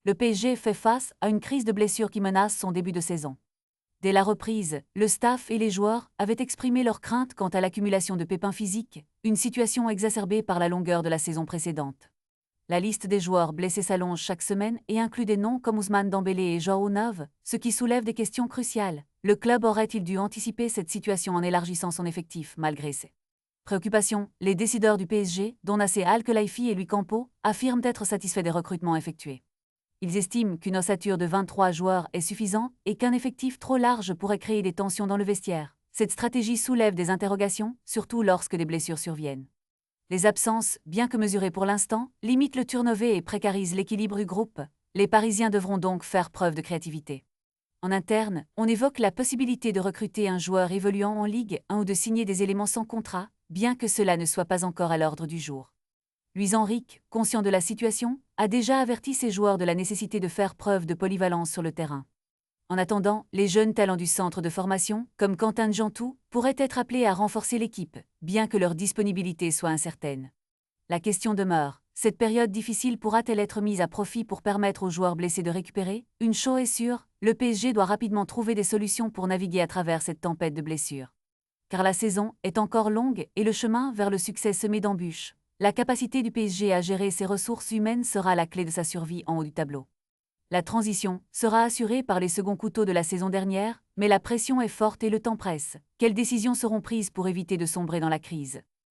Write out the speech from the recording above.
le PSG fait face à une crise de blessures qui menace son début de saison. Dès la reprise, le staff et les joueurs avaient exprimé leurs craintes quant à l'accumulation de pépins physiques, une situation exacerbée par la longueur de la saison précédente. La liste des joueurs blessés s'allonge chaque semaine et inclut des noms comme Ousmane Dembélé et João Neves, ce qui soulève des questions cruciales. Le club aurait-il dû anticiper cette situation en élargissant son effectif malgré ses préoccupations? Les décideurs du PSG, dont Nasser Al-Khelaifi et Louis Campo, affirment être satisfaits des recrutements effectués. Ils estiment qu'une ossature de 23 joueurs est suffisant et qu'un effectif trop large pourrait créer des tensions dans le vestiaire. Cette stratégie soulève des interrogations, surtout lorsque des blessures surviennent. Les absences, bien que mesurées pour l'instant, limitent le turnover et précarisent l'équilibre du groupe. Les Parisiens devront donc faire preuve de créativité. En interne, on évoque la possibilité de recruter un joueur évoluant en Ligue 1 ou de signer des éléments sans contrat, bien que cela ne soit pas encore à l'ordre du jour. Luis Enrique, conscient de la situation, a déjà averti ses joueurs de la nécessité de faire preuve de polyvalence sur le terrain. En attendant, les jeunes talents du centre de formation, comme Quentin Jantou, pourraient être appelés à renforcer l'équipe, bien que leur disponibilité soit incertaine. La question demeure, cette période difficile pourra-t-elle être mise à profit pour permettre aux joueurs blessés de récupérer? Une chose est sûre, le PSG doit rapidement trouver des solutions pour naviguer à travers cette tempête de blessures. Car la saison est encore longue et le chemin vers le succès semé d'embûches. La capacité du PSG à gérer ses ressources humaines sera la clé de sa survie en haut du tableau. La transition sera assurée par les seconds couteaux de la saison dernière, mais la pression est forte et le temps presse. Quelles décisions seront prises pour éviter de sombrer dans la crise?